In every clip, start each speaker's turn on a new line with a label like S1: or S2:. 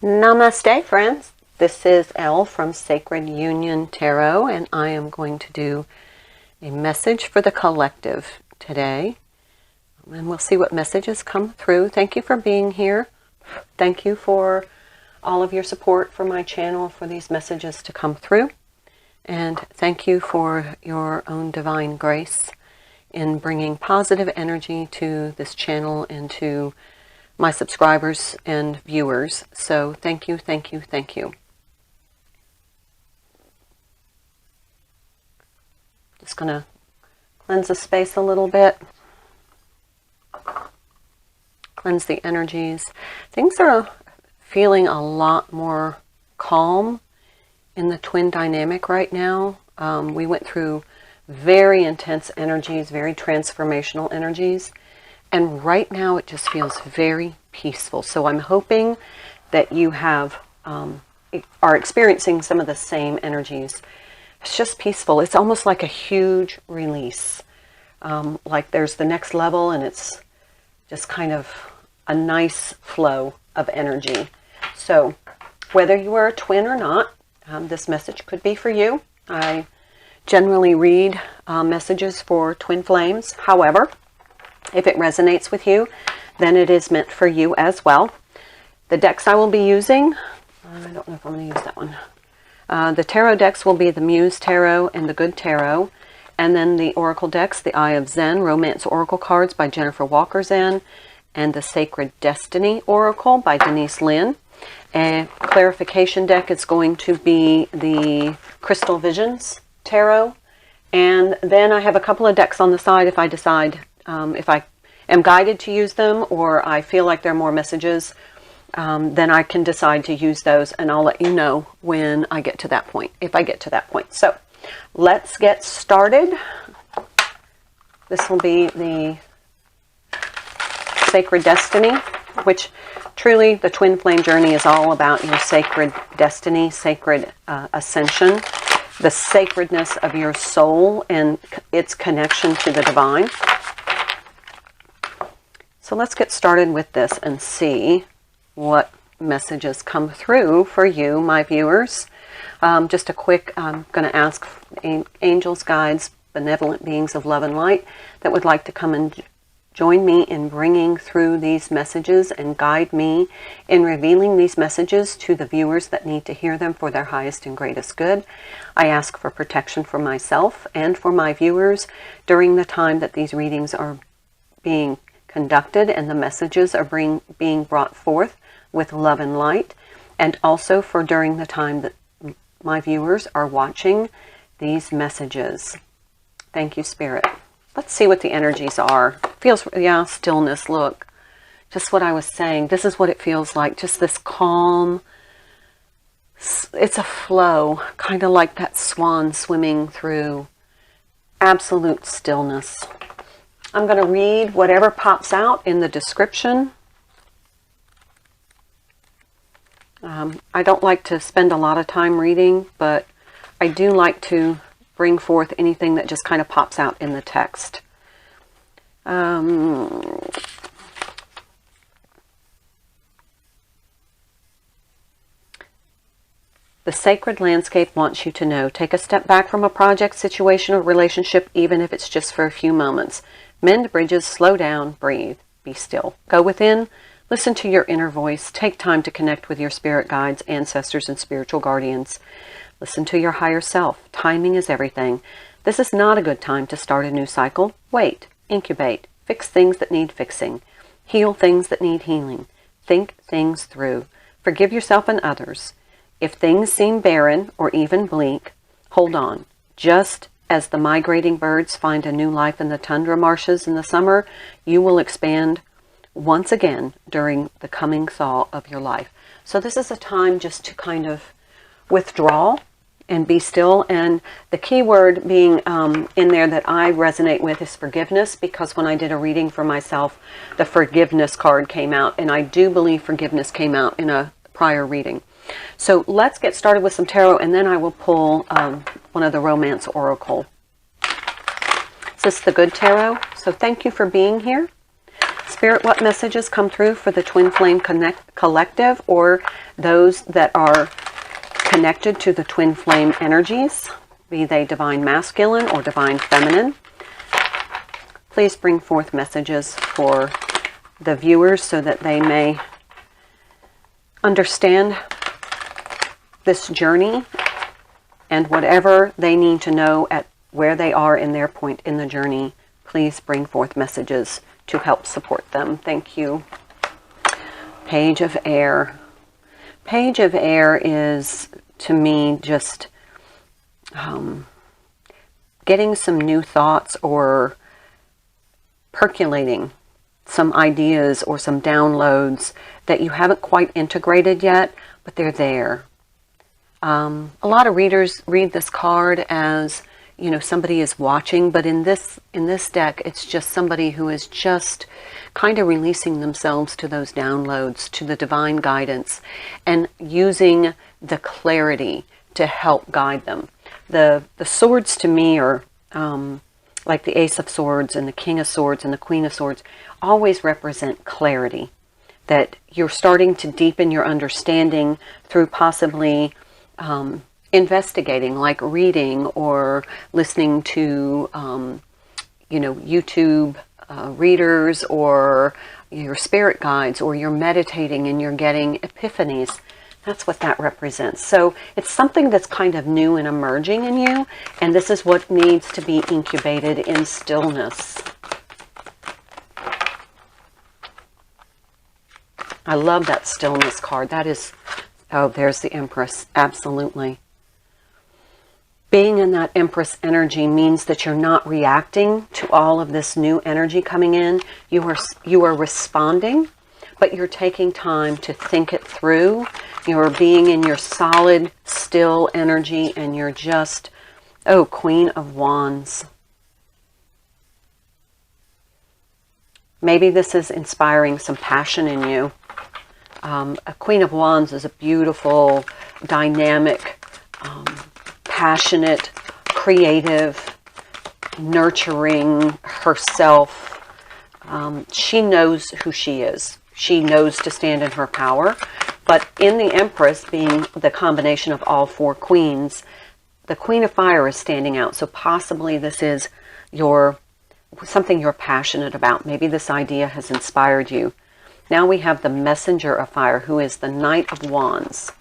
S1: Namaste, friends. This is Elle from Sacred Union Tarot, and I am going to do a message for the collective today. And we'll see what messages come through. Thank you for being here. Thank you for all of your support for my channel, for these messages to come through. And thank you for your own divine grace in bringing positive energy to this channel and to my subscribers and viewers. So thank you, thank you, thank you. Just going to cleanse the space a little bit. Cleanse the energies. Things are feeling a lot more calm in the twin dynamic right now. We went through very intense energies, very transformational energies. And right now it just feels very peaceful. So I'm hoping that you are experiencing some of the same energies. It's just peaceful. It's almost like a huge release. Like there's the next level, and it's just kind of a nice flow of energy. So whether you are a twin or not, this message could be for you. I generally read messages for twin flames. However, if it resonates with you, then it is meant for you as well. The decks I will be using, I don't know if I'm going to use that one. The tarot decks will be the Muse Tarot and the Good Tarot. And then the Oracle decks, the Eye of Zen, Romance Oracle cards by Jennifer Walker Zen, and the Sacred Destiny Oracle by Denise Lynn. A clarification deck is going to be the Crystal Visions Tarot. And then I have a couple of decks on the side if I decide if I am guided to use them or I feel like there are more messages, then I can decide to use those, and I'll let you know when I get to that point, if I get to that point. So let's get started. This will be the Sacred Destiny, which truly the twin flame journey is all about your sacred destiny, sacred ascension, the sacredness of your soul and its connection to the divine. So let's get started with this and see what messages come through for you, my viewers. Just a quick, I'm going to ask angels, guides, benevolent beings of love and light that would like to come and join me in bringing through these messages and guide me in revealing these messages to the viewers that need to hear them for their highest and greatest good. I ask for protection for myself and for my viewers during the time that these readings are being conducted and the messages are being brought forth with love and light, and also for during the time that my viewers are watching these messages. Thank you, Spirit. Let's see what the energies are. Feels, yeah, stillness, look. Just what I was saying. This is what it feels like. Just this calm, it's a flow, kind of like that swan swimming through absolute stillness. I'm going to read whatever pops out in the description. I don't like to spend a lot of time reading, but I do like to bring forth anything that just kind of pops out in the text. The sacred landscape wants you to know. Take a step back from a project, situation, or relationship, even if it's just for a few moments. Mend bridges, slow down, breathe, be still. Go within, listen to your inner voice. Take time to connect with your spirit guides, ancestors, and spiritual guardians. Listen to your higher self. Timing is everything. This is not a good time to start a new cycle. Wait, incubate, fix things that need fixing, heal things that need healing. Think things through. Forgive yourself and others. If things seem barren or even bleak, hold on. Just as the migrating birds find a new life in the tundra marshes in the summer, you will expand once again during the coming thaw of your life. So this is a time just to kind of withdraw and be still. And the key word being in there that I resonate with is forgiveness, because when I did a reading for myself, the forgiveness card came out, and I do believe forgiveness came out in a prior reading. So let's get started with some tarot, and then I will pull one of the Romance Oracle. Is this the Good Tarot? So thank you for being here. Spirit, what messages come through for the Twin Flame Collective, or those that are connected to the Twin Flame energies, be they Divine Masculine or Divine Feminine? Please bring forth messages for the viewers so that they may understand this journey and whatever they need to know at where they are in their point in the journey. Please bring forth messages to help support them. Thank you. Page of Air. Page of Air is, to me, just getting some new thoughts or percolating some ideas or some downloads that you haven't quite integrated yet, but they're there. A lot of readers read this card as, you know, somebody is watching, but in this deck, it's just somebody who is just kind of releasing themselves to those downloads, to the divine guidance, and using the clarity to help guide them. The swords to me are like the Ace of Swords and the King of Swords and the Queen of Swords always represent clarity, that you're starting to deepen your understanding through possibly investigating, like reading or listening to, you know, YouTube readers, or your spirit guides, or you're meditating and you're getting epiphanies. That's what that represents. So it's something that's kind of new and emerging in you, and this is what needs to be incubated in stillness. I love that stillness card. That is, oh, there's the Empress. Absolutely. Being in that Empress energy means that you're not reacting to all of this new energy coming in. You are responding, but you're taking time to think it through. You're being in your solid, still energy, and you're just, oh, Queen of Wands. Maybe this is inspiring some passion in you. A Queen of Wands is a beautiful, dynamic, passionate, creative, nurturing herself. She knows who she is. She knows to stand in her power. But in the Empress, being the combination of all four queens, the Queen of Fire is standing out. So possibly this is something you're passionate about. Maybe this idea has inspired you. Now we have the Messenger of Fire, who is the Knight of Wands.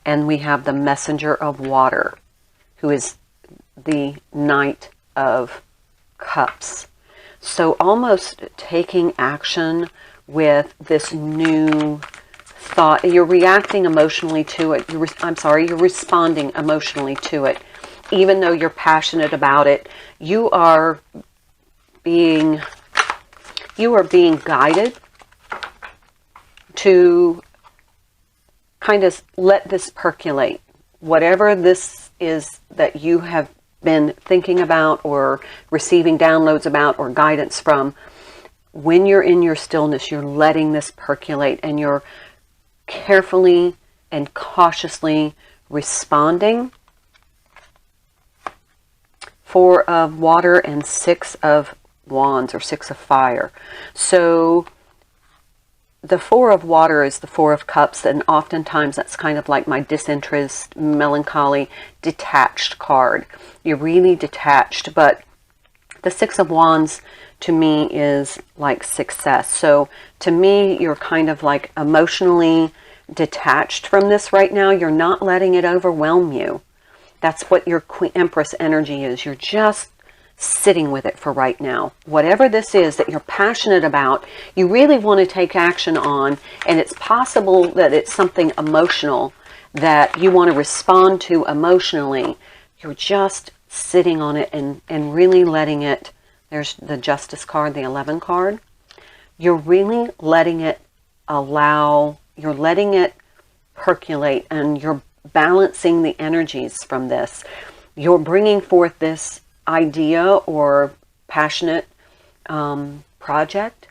S1: And we have the Messenger of Water, who is the Knight of Cups. So almost taking action with this new thought. You're reacting emotionally to it. You're responding emotionally to it. Even though you're passionate about it, you are being guided to kind of let this percolate. Whatever this is that you have been thinking about or receiving downloads about or guidance from, when you're in your stillness, you're letting this percolate and you're carefully and cautiously responding. 4 of Water and 6 of Wands, or 6 of Fire. So the 4 of Water is the 4 of Cups, and oftentimes that's kind of like my disinterest, melancholy, detached card. You're really detached, but the 6 of Wands to me is like success. So to me, you're kind of like emotionally detached from this right now. You're not letting it overwhelm you. That's what your Empress energy is. You're just sitting with it for right now. Whatever this is that you're passionate about, you really want to take action on, and it's possible that it's something emotional that you want to respond to emotionally. You're just sitting on it and really letting it. There's the Justice card, the 11 card. You're really letting it you're letting it percolate, and you're balancing the energies from this. You're bringing forth this idea or passionate project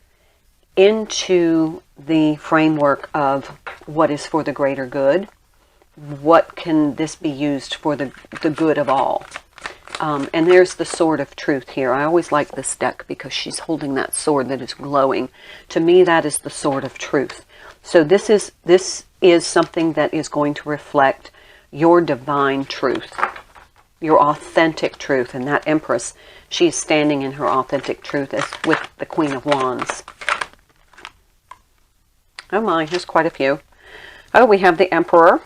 S1: into the framework of what is for the greater good. What can this be used for the good of all? And there's the sword of truth here. I always like this deck because she's holding that sword that is glowing. To me, that is the sword of truth. So this is something that is going to reflect your divine truth, your authentic truth. And that Empress, she's standing in her authentic truth as with the Queen of Wands. Oh my, here's quite a few. Oh, we have the Emperor.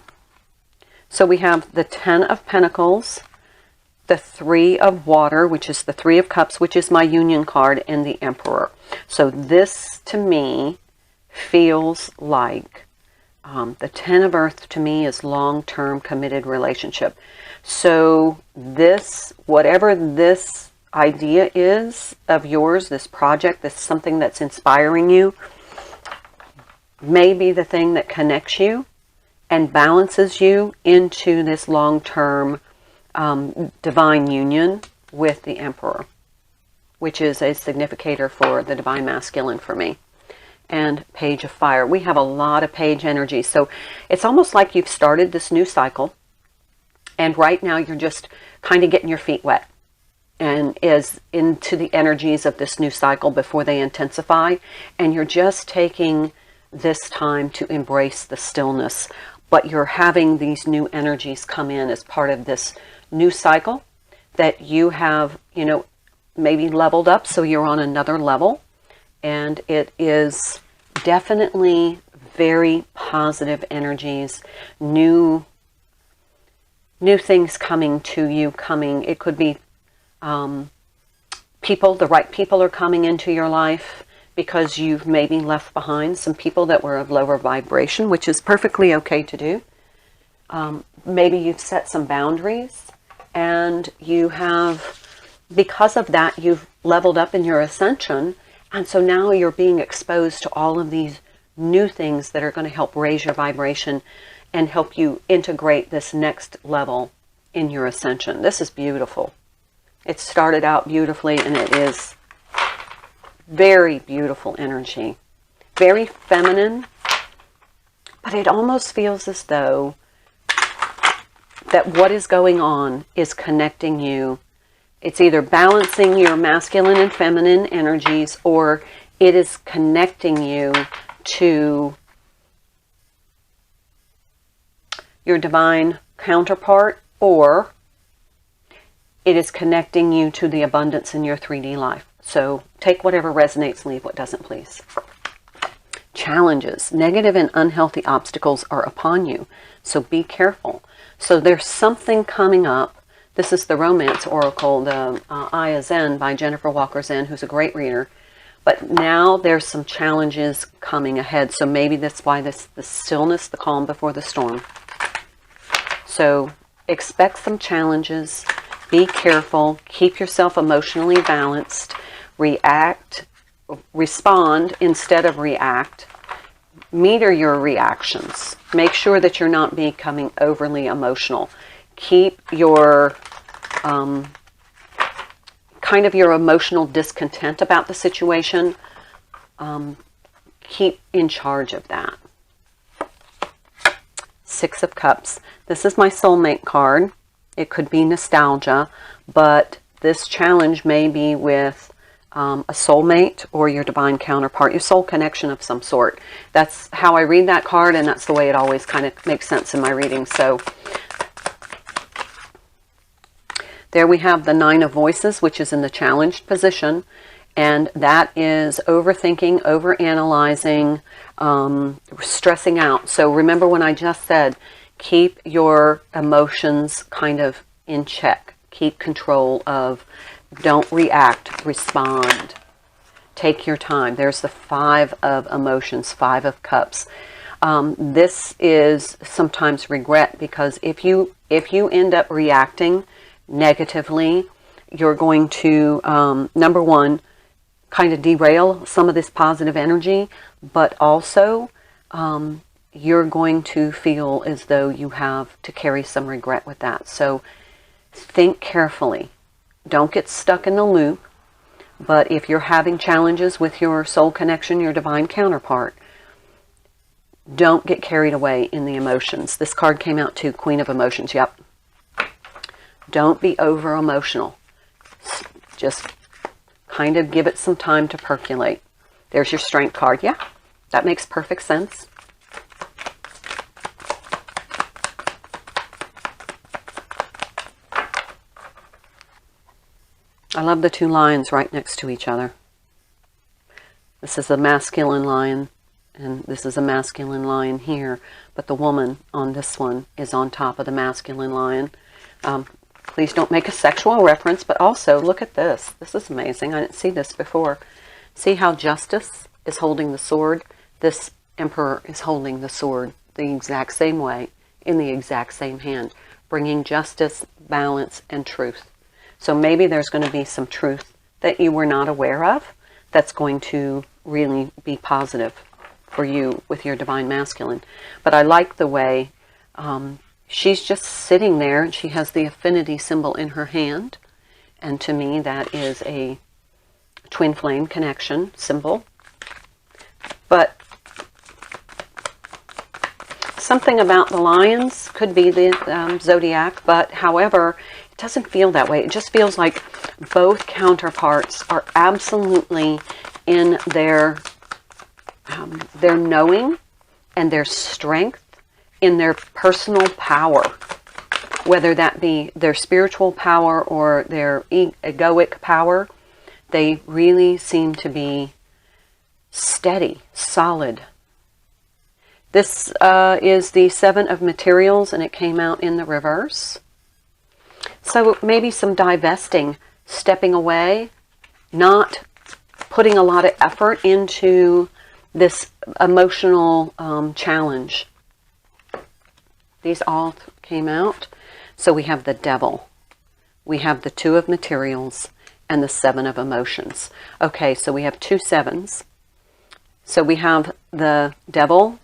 S1: So we have the Ten of Pentacles, the Three of Water, which is the Three of Cups, which is my union card, and the Emperor. So this, to me, feels like the Ten of Earth, to me, is long-term committed relationship. So this, whatever this idea is of yours, this project, this something that's inspiring you, may be the thing that connects you and balances you into this long-term divine union with the Emperor, which is a significator for the Divine Masculine for me. And Page of Fire. We have a lot of page energy. So it's almost like you've started this new cycle, and right now you're just kind of getting your feet wet and is into the energies of this new cycle before they intensify. And you're just taking this time to embrace the stillness. But you're having these new energies come in as part of this new cycle that you have, you know, maybe leveled up, so you're on another level. And it is definitely very positive energies, new things coming to you, it could be people, the right people are coming into your life because you've maybe left behind some people that were of lower vibration, which is perfectly okay to do. Maybe you've set some boundaries, and you have, because of that, you've leveled up in your ascension. And so now you're being exposed to all of these new things that are going to help raise your vibration and help you integrate this next level in your ascension. This is beautiful. It started out beautifully, and it is very beautiful energy. Very feminine, but it almost feels as though that what is going on is connecting you. It's either balancing your masculine and feminine energies, or it is connecting you to your divine counterpart, or it is connecting you to the abundance in your 3D life. So take whatever resonates, leave what doesn't, please. Challenges, negative and unhealthy obstacles are upon you, so be careful. So there's something coming up. This is the Romance Oracle, the Eye of Zen by Jennifer Walker Zen, who's a great reader. But now there's some challenges coming ahead. So maybe that's why the stillness, the calm before the storm. So expect some challenges. Be careful. Keep yourself emotionally balanced. Respond instead of react. Meter your reactions. Make sure that you're not becoming overly emotional. Keep your kind of your emotional discontent about the situation. Keep in charge of that. Six of Cups. This is my soulmate card. It could be nostalgia, but this challenge may be with a soulmate or your divine counterpart, your soul connection of some sort. That's how I read that card, and that's the way it always kind of makes sense in my reading. So there we have the Nine of Voices, which is in the challenged position, and that is overthinking, overanalyzing, stressing out. So remember when I just said, keep your emotions kind of in check. Keep control of, don't react, respond. Take your time. There's the Five of Emotions, Five of Cups. This is sometimes regret, because if you end up reacting negatively, you're going to, number one, kind of derail some of this positive energy, but also you're going to feel as though you have to carry some regret with that. So think carefully. Don't get stuck in the loop. But if you're having challenges with your soul connection, your divine counterpart, don't get carried away in the emotions. This card came out too, Queen of Emotions. Yep. Don't be over emotional. Just kind of give it some time to percolate. There's your Strength card. Yeah, that makes perfect sense. I love the two lions right next to each other. This is a masculine lion, and this is a masculine lion here, but the woman on this one is on top of the masculine lion. Please don't make a sexual reference, but also look at this. This is amazing. I didn't see this before. See how Justice is holding the sword? This Emperor is holding the sword the exact same way, in the exact same hand, bringing justice, balance, and truth. So maybe there's going to be some truth that you were not aware of that's going to really be positive for you with your Divine Masculine. But I like the way she's just sitting there, and she has the affinity symbol in her hand. And to me, that is a twin flame connection symbol. But something about the lions could be the zodiac, but however, it doesn't feel that way. It just feels like both counterparts are absolutely in their knowing and their strength, in their personal power, whether that be their spiritual power or their egoic power. They really seem to be steady, solid. This is the Seven of Materials, and it came out in the reverse. So maybe some divesting, stepping away, not putting a lot of effort into this emotional challenge. These all came out. So we have the Devil, we have the Two of Materials, and the Seven of Emotions. Okay, so we have two sevens. So we have the Devil,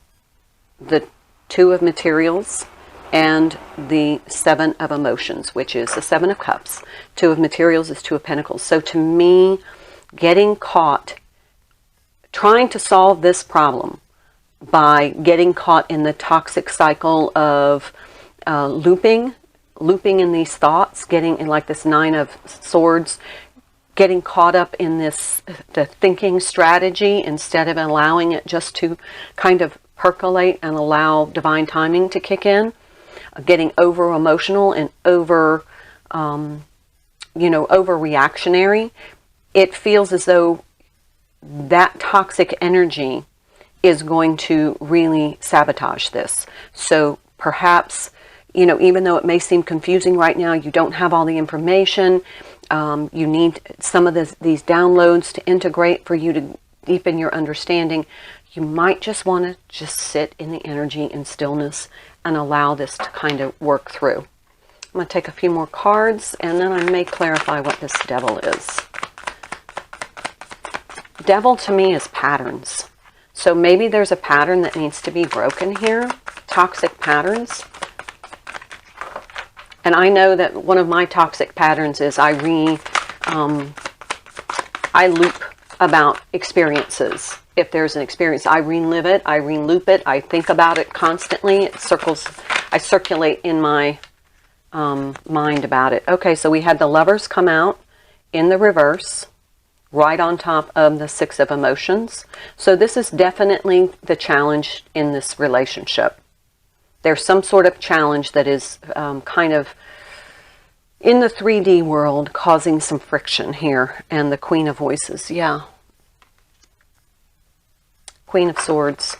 S1: the Two of Materials, and the Seven of Emotions, which is the Seven of Cups. Two of Materials is Two of Pentacles. So to me, getting caught trying to solve this problem by getting caught in the toxic cycle of looping in these thoughts, getting in like this Nine of Swords, getting caught up in this, the thinking strategy, instead of allowing it just to kind of percolate and allow divine timing to kick in, getting over emotional and over, over reactionary. It feels as though that toxic energy is going to really sabotage this. So perhaps, even though it may seem confusing right now, you don't have all the information, you need some of these downloads to integrate for you to deepen your understanding. You might just want to just sit in the energy in stillness and allow this to kind of work through. I'm going to take a few more cards, and then I may clarify what this Devil is. Devil to me is patterns. So maybe there's a pattern that needs to be broken here. Toxic patterns. And I know that one of my toxic patterns is I loop about experiences. If there's an experience, I relive it, I re-loop it, I think about it constantly. It circles, I circulate in my mind about it. Okay, so we had the Lovers come out in the reverse, right on top of the Six of Emotions. So this is definitely the challenge in this relationship. There's some sort of challenge that is kind of in the 3D world causing some friction here. And the Queen of Voices, yeah. Queen of Swords.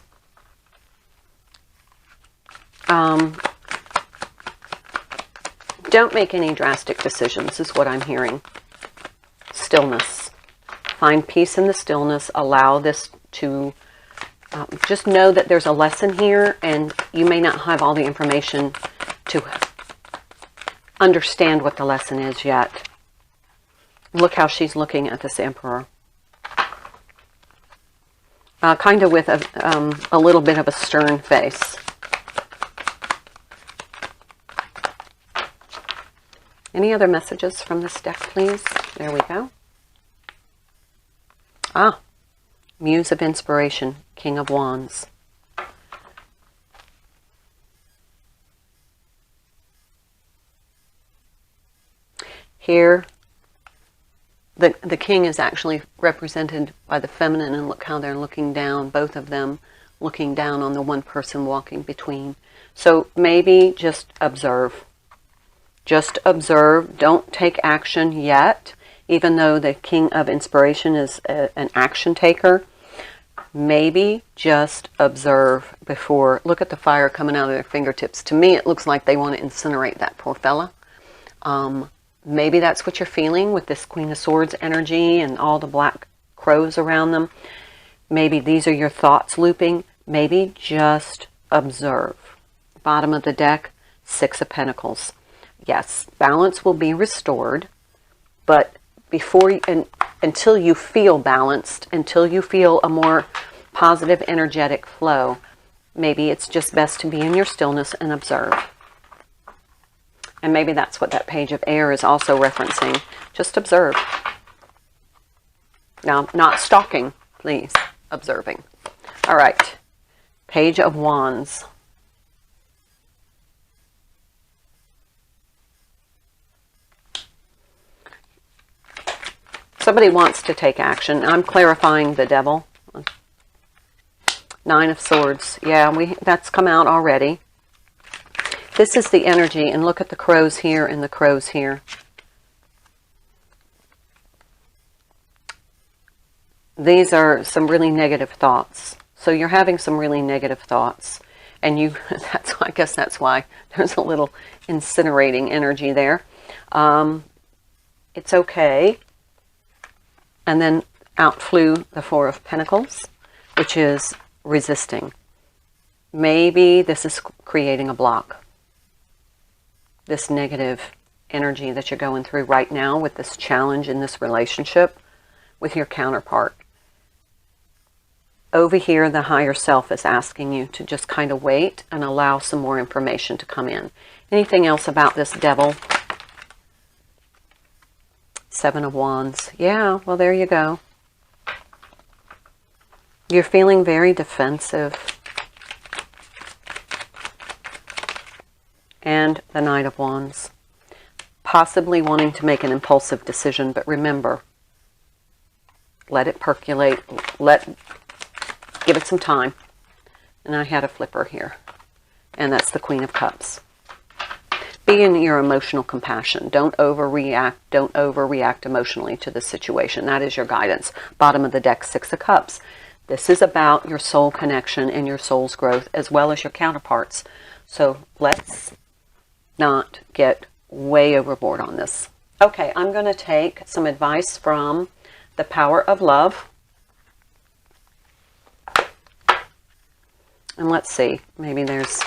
S1: Don't make any drastic decisions is what I'm hearing. Stillness. Find peace in the stillness. Allow this to just know that there's a lesson here, and you may not have all the information to understand what the lesson is yet. Look how she's looking at this Emperor. Kind of with a little bit of a stern face. Any other messages from this deck, please? There we go. Ah, Muse of Inspiration, King of Wands. Here, the king is actually represented by the feminine, and look how they're looking down, both of them looking down on the one person walking between. So maybe just observe. Just observe. Don't take action yet, even though the king of inspiration is an action taker. Maybe just observe before. Look at the fire coming out of their fingertips. To me, it looks like they want to incinerate that poor fella. Maybe that's what you're feeling with this Queen of Swords energy and all the black crows around them. Maybe these are your thoughts looping. Maybe just observe. Bottom of the deck, Six of Pentacles. Yes, balance will be restored, but until you feel balanced, until you feel a more positive energetic flow, maybe it's just best to be in your stillness and observe. And maybe that's what that Page of Air is also referencing. Just observe. Now, not stalking, please. Observing. All right. Page of Wands. Somebody wants to take action. I'm clarifying the Devil. Nine of Swords. Yeah, that's come out already. This is the energy, and look at the crows here and the crows here. These are some really negative thoughts. So you're having some really negative thoughts. And I guess that's why there's a little incinerating energy there. It's okay. And then out flew the Four of Pentacles, which is resisting. Maybe this is creating a block. This negative energy that you're going through right now with this challenge in this relationship with your counterpart. Over here, the higher self is asking you to just kind of wait and allow some more information to come in. Anything else about this Devil? Seven of Wands. Yeah, well, there you go. You're feeling very defensive. And the Knight of Wands. Possibly wanting to make an impulsive decision, but remember, let it percolate. Give it some time. And I had a flipper here. And that's the Queen of Cups. Be in your emotional compassion. Don't overreact. Don't overreact emotionally to the situation. That is your guidance. Bottom of the deck, Six of Cups. This is about your soul connection and your soul's growth, as well as your counterparts. So let's not get way overboard on this. Okay, I'm going to take some advice from the Power of Love. And let's see, maybe there's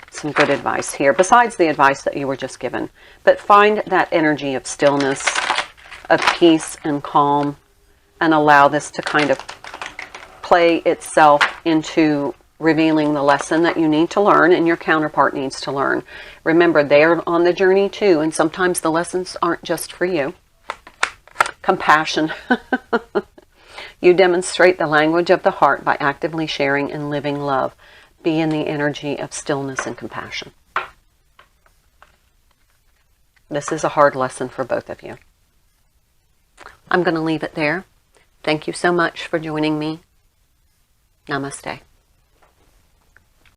S1: some good advice here, besides the advice that you were just given. But find that energy of stillness, of peace and calm, and allow this to kind of play itself into revealing the lesson that you need to learn and your counterpart needs to learn. Remember, they're on the journey too, and sometimes the lessons aren't just for you. Compassion. You demonstrate the language of the heart by actively sharing and living love. Be in the energy of stillness and compassion. This is a hard lesson for both of you. I'm going to leave it there. Thank you so much for joining me. Namaste.